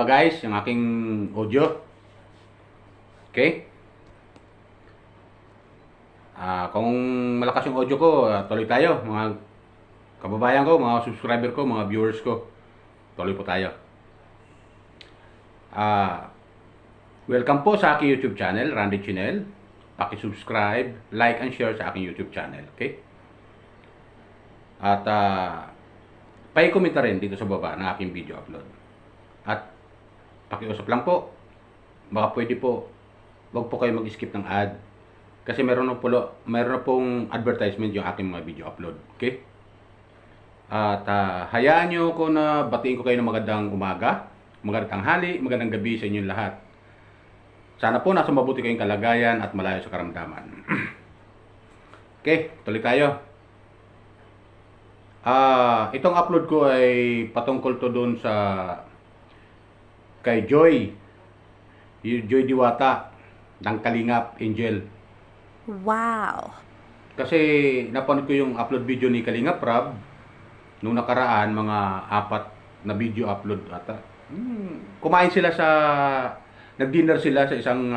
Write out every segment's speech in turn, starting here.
ba guys, yung aking audio? Okay? Kung malakas yung audio ko, tuloy tayo. Mga kababayan ko, mga subscriber ko, mga viewers ko. Tuloy po tayo. Welcome po sa aking YouTube channel, Randy Chinel. Paki-subscribe, like, and share sa aking YouTube channel. Okay? At paki-comment na rin dito sa baba ng aking video upload. At pakiusap lang po, baka pwede po, wag po kayo mag-skip ng ad. Kasi meron na pong advertisement yung aking mga video upload. Okay? At hayaan nyo ko na batiin ko kayo ng magandang umaga, magandang tanghali, magandang gabi sa inyong lahat. Sana po nasa mabuti kayong kalagayan at malayo sa karamdaman. Okay, tuloy tayo. Itong upload ko ay patungkol to doon sa kay Joy Diwata ng Kalingap Angel. Wow! Kasi napanood ko yung upload video ni Kalingap Rab nung nakaraan, mga 4 na video upload ata. Kumain sila nag-dinner sila sa isang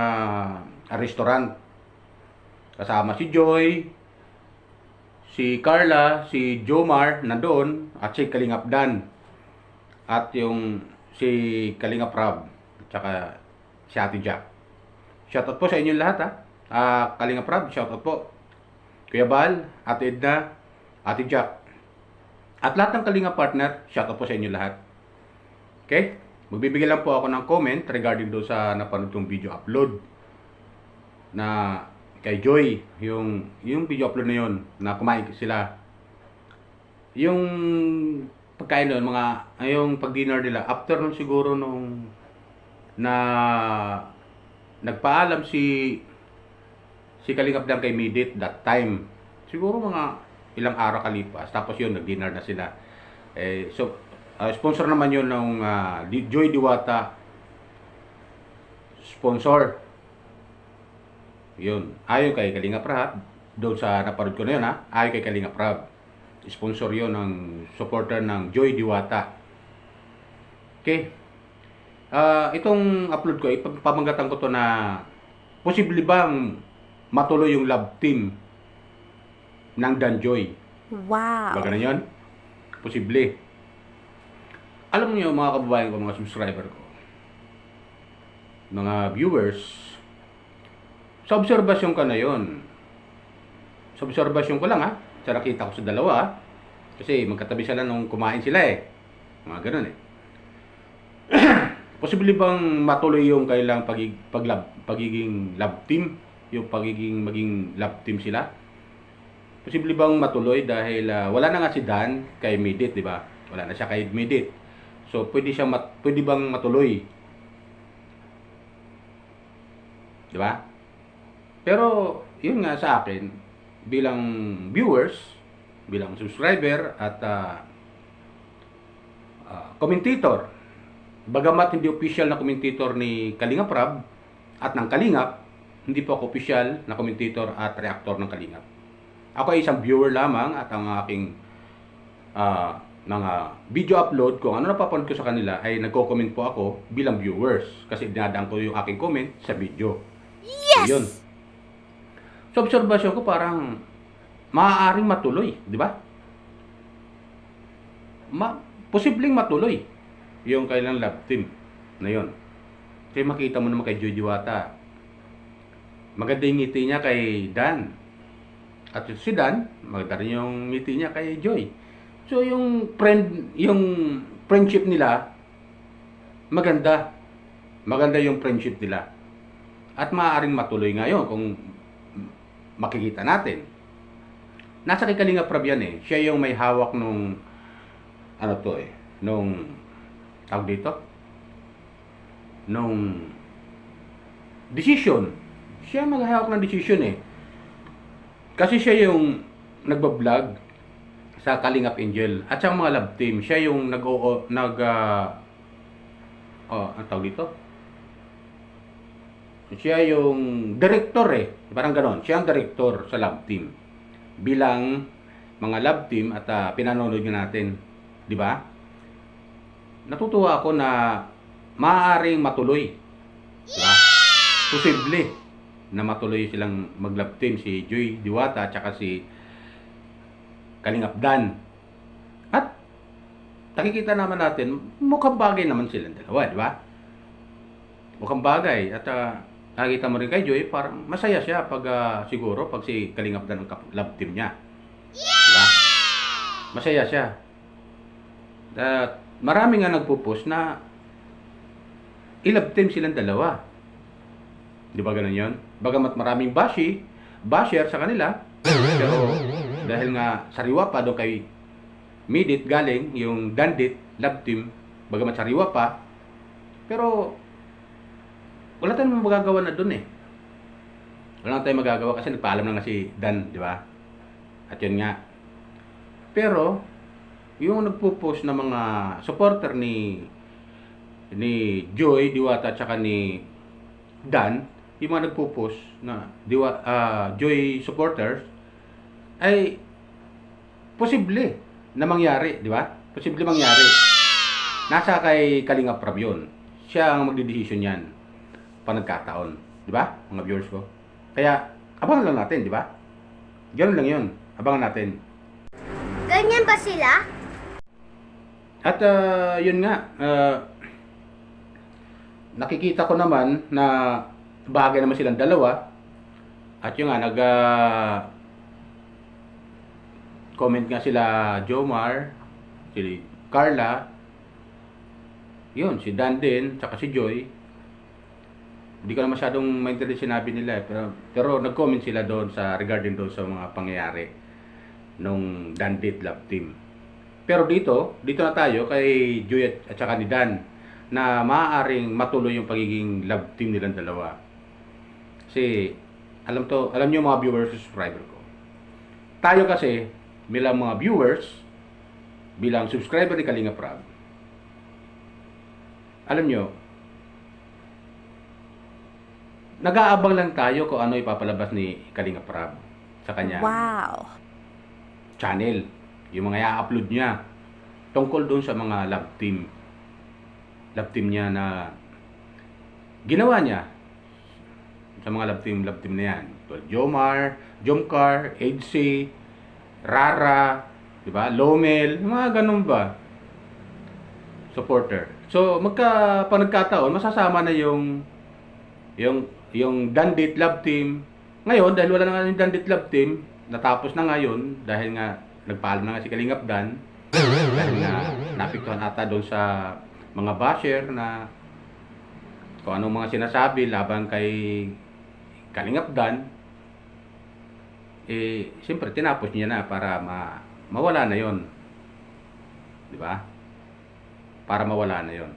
restaurant. Kasama si Joy, si Carla, si Jomar nandoon, at si Kalingap Dan. At yung si Kalingap Rab, at saka si Ate Jack. Shoutout po sa inyong lahat Kalingap Rab, shoutout po. Kuya Bal, Ate Edna, Ate Jack. At lahat ng Kalingap partner, shoutout po sa inyong lahat. Okay? Magbibigay lang po ako ng comment regarding do sa napanood kong video upload na kay Joy, yung video upload na yun, na kumain sila. Yung pagkain doon, yung pag-dinner nila, after nun siguro nung nagpaalam si Kalingap Dan kay Midit that time. Siguro mga ilang araw kalipas. Tapos yun, nag-dinner na sila. Sponsor naman yun ng Joy Diwata. Sponsor. Yun. Ayon kay Kalingap Rab. Doon sa naparod ko na yun ayon kay Kalingap Rab. Sponsor yun ng supporter ng Joy Diwata. Okay. Itong upload ko, ipapanggatan ko to na posible bang matuloy yung love team ng Dan Joy. Wow! Baga na yun? Posible. Alam niyo mga kababayan ko, mga subscriber ko, mga viewers, sa obserbasyon ka na yun. Sa obserbasyon ko lang sa nakita ko sa dalawa kasi magkatabi sila nung kumain sila mga ganun Posible bang matuloy yung kailang pagiging love team? Yung maging love team sila? Posible bang matuloy dahil wala na nga si Dan kay Midit, di ba? Wala na siya kay Midit. So pwede bang matuloy? Di ba? Pero yun nga sa akin bilang viewers, bilang subscriber at commentator. Bagamat hindi official na commentator ni Kalingap Rab at ng Kalingap, hindi po ako official na commentator at reactor ng Kalingap. Ako ay isang viewer lamang at ang aking mga video upload, kung ano napapanood ko sa kanila ay nagko-comment po ako bilang viewers kasi dinadaan ko yung aking comment sa video. Yes! So, yun. So, obserbasyon ko parang maaaring matuloy, di ba? Posibleng matuloy yung kailang love team na yun. Kasi makita mo naman kay Joy Diwata, maganda yung ngiti niya kay Dan. At si Dan, maganda rin yung ngiti niya kay Joy. So yung friendship nila, maganda. Maganda yung friendship nila. At maaaring matuloy ngayon kung makikita natin. Nasa kay Kalingap Rab yan Siya yung may hawak nung nung tawag dito? Nung decision. Siya maghahawak ng decision Kasi siya yung nagbablog sa Kalingap Angel at sa mga love team. Siya yung ang tawag dito? Siya yung director Parang ganon. Siya ang director sa love team. Bilang mga love team at pinanonood natin. Di ba? Natutuwa ako na maaaring matuloy. Diba? Posible na matuloy silang mag-love team, si Joy Diwata at saka si Kalingap Dan. At nakikita naman natin, mukhang bagay naman silang dalawa, di ba? Mukhang bagay. At nakikita mo rin kay Joy, parang masaya siya pag siguro pag si Kalingap Dan ang love team niya. Diba? Masaya siya. At marami nga nagpo-post na i-love team silang dalawa. Di ba ganun yun? Bagamat maraming basher sa kanila, pero dahil nga sariwa pa doon kay Midit galing, yung Dandit love team, bagamat sariwa pa, pero wala tayong magagawa na doon eh. Wala tayong magagawa kasi nagpaalam na nga si Dan, di ba? At yun nga. Pero, yung nagpo-post na mga supporter ni Joy Diwata at saka ni Dan, yung mga nagpo-post na Joy supporters, ay posible na mangyari, di ba? Posible mangyari. Nasa kay Kalingap Rab yun. Siya ang magdidesisyon yan pa nagkataon. Di ba? Mga viewers ko. Kaya, abangan lang natin, di ba? Ganun lang yun. Abangan natin. Ganyan ba sila? At yun nga, nakikita ko naman na bagay naman silang dalawa. At yun nga, comment nga sila Jomar, si Carla, yun, si Dan din, tsaka si Joy. Hindi ko na masyadong maintindihan sinabi nila pero nag-comment sila doon sa regarding doon sa mga pangyayari nung Dandit Love Team. Pero dito na tayo kay Joy at saka ni Dan na maaaring matuloy yung pagiging love team nilang dalawa. Kasi alam niyo mga viewers, subscriber ko. Tayo kasi bilang mga viewers, bilang subscriber ni Kalingap Rab, alam nyo, nag-aabang lang tayo kung ano ipapalabas ni Kalingap Rab sa kanya Wow. channel. Yung mga i-upload niya tungkol doon sa mga love team. Love team niya na ginawa niya sa mga love team na yan. Jomar, Jomcar, Edsy, Rara, di ba? Lomel, mga ganun ba? Supporter. So, nagkataon, masasama na yung Dandit Love Team. Ngayon, dahil wala na nga yung Dandit Love Team, natapos na ngayon, dahil nga nagpaalam na nga si Kalingap Dan, dahil nga napiktuhan ata doon sa mga basher na kung anong mga sinasabi laban kay Kalingap Dan, siyempre tinapos niya na para mawala na yon, di ba? Para mawala na yon.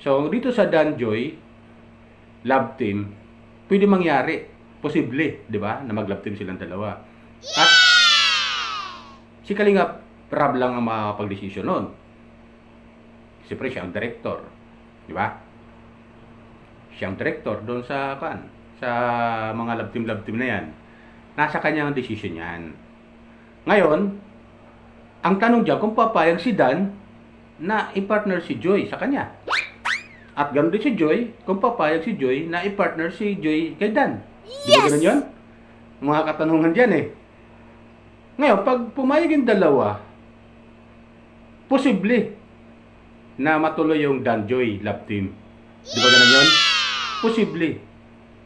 So dito sa Dan Joy love team, pwede mangyari, posible, di ba, na mag-love team silang dalawa. At si Kalingap Rab lang ang makakapag-desisyon nun. Siyempre siya ang director, di ba? Siya ang director doon sa mga love team na yan. Nasa kanya ang decision yan. Ngayon, ang tanong dyan, kung papayag si Dan na i-partner si Joy sa kanya. At ganoon din si Joy, kung papayag si Joy na i-partner si Joy kay Dan. Di ba ganun yun? Mga katanungan dyan eh. Ngayon, pag pumayag yung dalawa, posible na matuloy yung Dan Joy love team. Di ba ganun yun? Posible.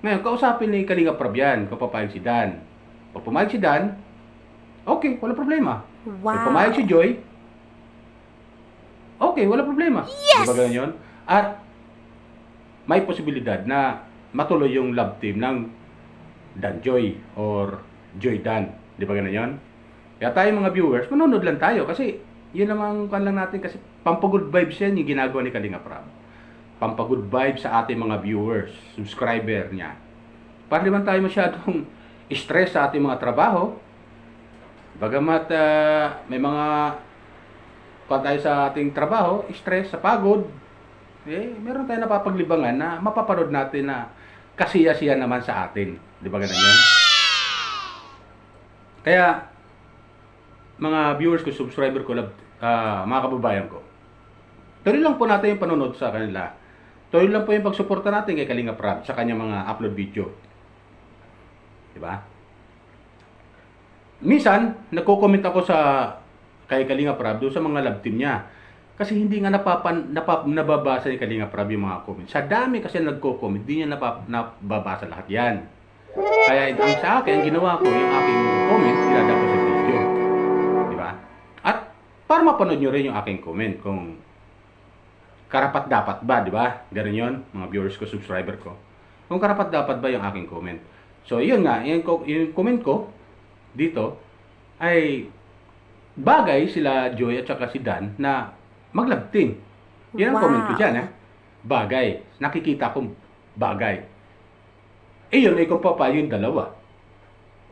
Ngayon, kausapin ni Kalingap Rab yan kung papayag si Dan. Pag pumayag si Dan, okay, wala problema. Pag pumayag si Joy, okay, wala problema. Yes! Di ba ganun yun? At may posibilidad na matuloy yung love team ng Dan Joy or Joy Dan. Di ba ganun yun? Kaya tayo mga viewers, manonood lang tayo kasi yun naman kan lang natin kasi pampagood vibes yan yung ginagawa ni Kalingap Rab. Pampagood vibes sa ating mga viewers, subscriber niya. Para naman tayo masyadong stress sa ating mga trabaho. Bagamat may mga tayo sa ating trabaho, stress, sa pagod, meron tayong napapaglibangan na mapapanood natin na kasiya-siya naman sa atin. Di ba ganun yan? Kaya, mga viewers ko, subscriber ko, mga kababayan ko, tuloy lang po natin yung panonood sa kanila. Tuloy lang po yung pagsuporta natin kay Kalingap Rab sa kanyang mga upload video. Di ba? Minsan, nagko-comment ako sa kay Kalingap Rab doon sa mga love team niya. Kasi hindi nga nababasa ni Kalingap Rab yung mga comments. Sa dami kasi nagko-comment, hindi niya nababasa lahat yan. Kaya ang sa akin, ang ginawa ko, yung aking comment, ilalagay ko sa video. Di ba? At para mapanood nyo rin yung aking comment kung karapat dapat ba, di ba? Ganun yun, mga viewers ko, subscriber ko. Kung karapat dapat ba yung aking comment. So, yun nga, yung comment ko dito ay bagay sila Joy at saka si Dan na mag-love team. Yan ang comment ko dyan, bagay. Nakikita ko bagay. Yun, kung pa yung dalawa.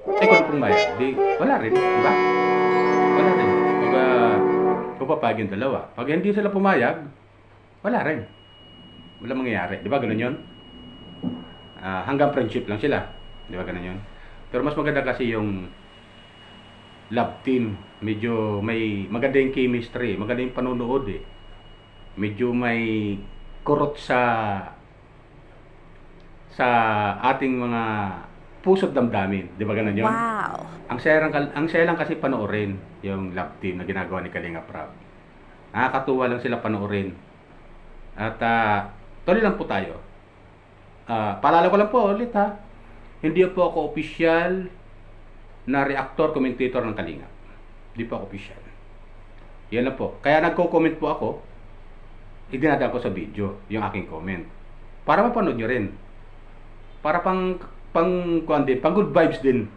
Kung pumayag, di, wala rin, di ba? Wala rin. Kung papayag yung dalawa. Pag hindi sila pumayag, wala rin. Wala mangyayari. Di ba ganun yun? Hanggang friendship lang sila. Di ba ganun yun? Pero mas maganda kasi yung love team. Medyo may maganda yung chemistry. Maganda yung panonood eh. Medyo may kurot sa ating mga puso't damdamin. Di ba ganun yun? Wow. Ang saya lang kasi panoorin yung love team na ginagawa ni Kalingap Rab. Nakakatuwa lang sila panoorin. At tuloy lang po tayo. Paalala ko lang po ulit hindi po ako official na reactor, commentator ng Kalingap. Hindi po ako official. Yan lang po. Kaya nagko-comment po ako, idinadaan ko sa video yung aking comment. Para mapanood nyo rin. Para pang good vibes din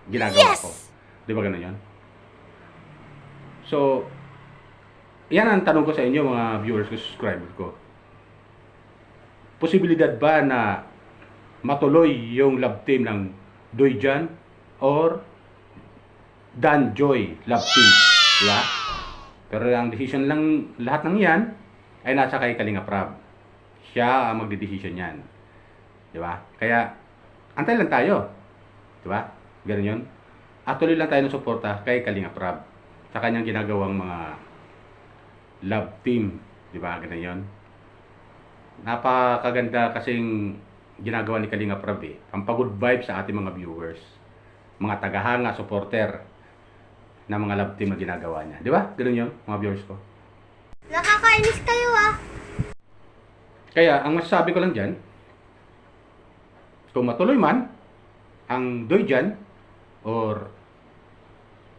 ginagawa ko. Di ba ganun yan? So, yan ang tanong ko sa inyo mga viewers ko, subscribers ko. Posibilidad ba na matuloy yung love team ng Doy Jan or Dan Joy love team? Di ba? Pero ang decision lang, lahat ng yan ay nasa kay Kalingap Rab. Siya ang magdedesisyon yan. Di ba? Kaya, antay lang tayo. Di ba? Ganun yun. At tuloy lang tayo ng suporta kay Kalingap Rab sa kanyang ginagawang mga love team. Di ba? Ganun yun. Napakaganda kasing ginagawa ni Kalingap Rab eh. Ang pag-good vibe sa ating mga viewers. Mga tagahanga, supporter na mga love team na ginagawa niya. Di ba? Ganun yun, mga viewers ko. Nakakainis kayo Kaya, ang masasabi ko lang dyan, kung matuloy man ang Doy Jan or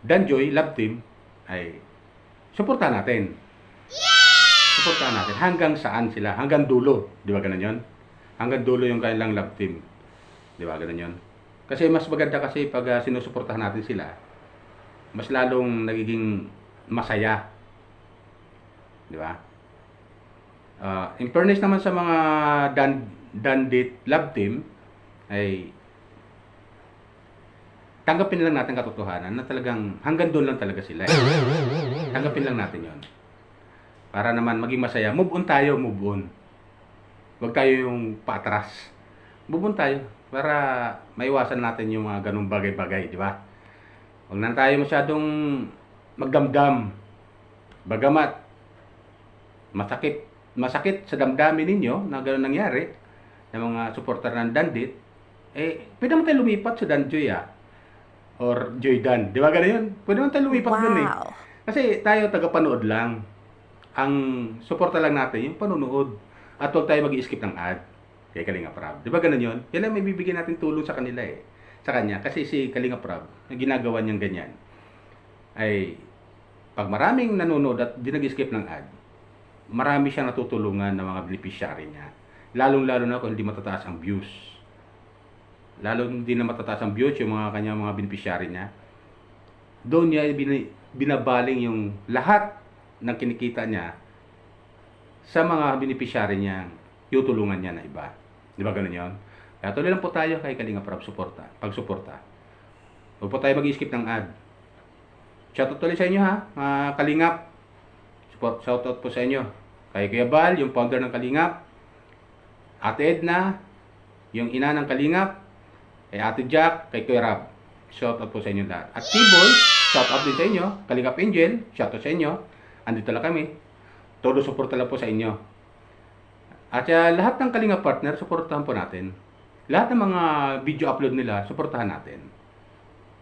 Dan Joy love team, ay suportahan natin. Suportahan natin. Hanggang saan sila? Hanggang dulo. Di ba ganun yun? Hanggang dulo yung kanilang love team. Di ba ganun yun? Kasi mas maganda kasi pag sinusuportahan natin sila, mas lalong nagiging masaya. Di ba? In fairness naman sa mga Dan-dit love team, ay tanggapin lang natin katotohanan na talagang hanggang doon lang talaga sila. Tanggapin lang natin yon. Para naman maging masaya. Move on tayo, move on. Huwag tayo yung paatras. Move on tayo para maiwasan natin yung mga ganung bagay-bagay, di ba? Huwag na tayo masyadong magdamdam. Bagamat masakit sa damdamin ninyo na gano'n nangyari ng mga supporter ng Dandit, pwede naman tayo lumipat sa Dan Joy or Joy Dan. Di ba gano'n yun? Pwede naman tayo lumipat dun eh. Kasi tayo tagapanood lang. Ang suporta lang natin yung panunood. At huwag tayo mag-i-skip ng ad kay Kalingap Rab. Di ba gano'n yun? Yan lang may bibigyan natin tulong sa kanila sa kanya. Kasi si Kalingap Rab, na ginagawa niyang ganyan, ay pag maraming nanonood at di nag-skip ng ad, marami siyang natutulungan ng mga beneficiary niya. Lalong-lalo na kung hindi matataas ang views. Lalong hindi na matataas ang views yung mga kanyang mga beneficiary niya. Doon niya binabaling yung lahat ng kinikita niya sa mga beneficiary niya, tutulungan niya na iba. Di ba ganun yun? Kaya tuloy lang po tayo kay Kalingap Rab pagsuporta. Huwag po tayo mag-skip ng ad. Shoutout tuloy sa inyo mga Kalingap. Shoutout po sa inyo. Kay Kuya Bal, yung founder ng Kalingap. Ate Edna, yung ina ng Kalingap. Kay Ate Jack, kay Kuya Rab. Shoutout po sa inyo lahat. At T-Boy, shoutout din sa inyo. Kalingap Angel, shoutout sa inyo. Andito lang kami. Todo suporta lang po sa inyo. At lahat ng Kalinga partner, suportahan po natin. Lahat ng mga video upload nila, suportahan natin.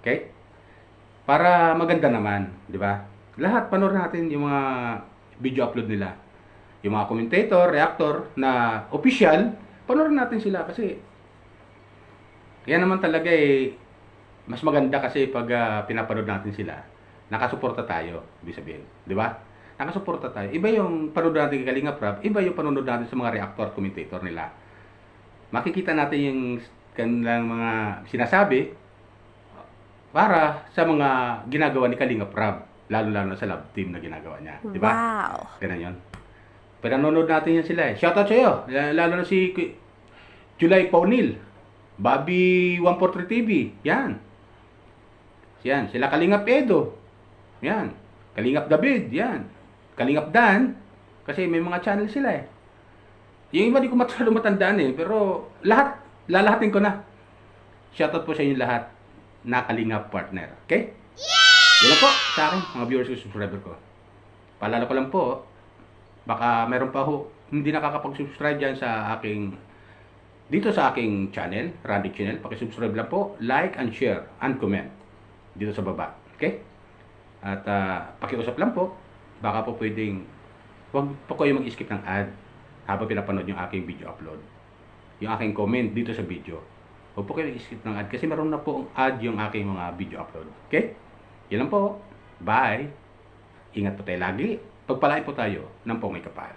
Okay? Para maganda naman, di ba? Lahat, panoorin natin yung mga video upload nila. Yung mga commentator, reactor na official, panoorin natin sila kasi yan naman talaga mas maganda kasi pag pinapanood natin sila. Nakasuporta tayo, ibig sabihin. Di ba? Nakasuporta tayo. Iba yung panood natin kay Kalinga Prab, iba yung panood natin sa mga reactor, commentator nila. Makikita natin yung kanilang mga sinasabi para sa mga ginagawa ni Kalinga Prab, lalo-lalo na sa love team na ginagawa niya, di ba? Wow. Ganun yun. Pero nanonood natin yan sila. Shoutout sa iyo, lalo na si July Paunil, Bobby 143 TV, yan. Yan, sila Kalingap Edo, yan. Kalingap David, yan. Kalingap Dan, kasi may mga channel sila eh. Yung iba di ko masyado matandaan eh, pero lahat, lalahatin ko na. Shoutout po sa inyo lahat na Kalingap partner, okay? Yun lang po sa akin, mga viewers ko, subscriber ko. Paalala ko lang po, baka meron pa ho, hindi nakakapag-subscribe dyan sa aking, dito sa aking channel, Randy Channel. Paki-subscribe lang po, like and share and comment dito sa baba, okay? At pakiusap lang po, baka po pwedeng, huwag po kayo mag-skip ng ad habang pinapanood yung aking video upload. Yung aking comment dito sa video. Huwag po kayo mag-skip ng ad kasi meron na po ad yung aking mga video upload. Okay? Yan lang po. Bye! Ingat po tayo lagi. Pagpalain po tayo ng pong may kapal.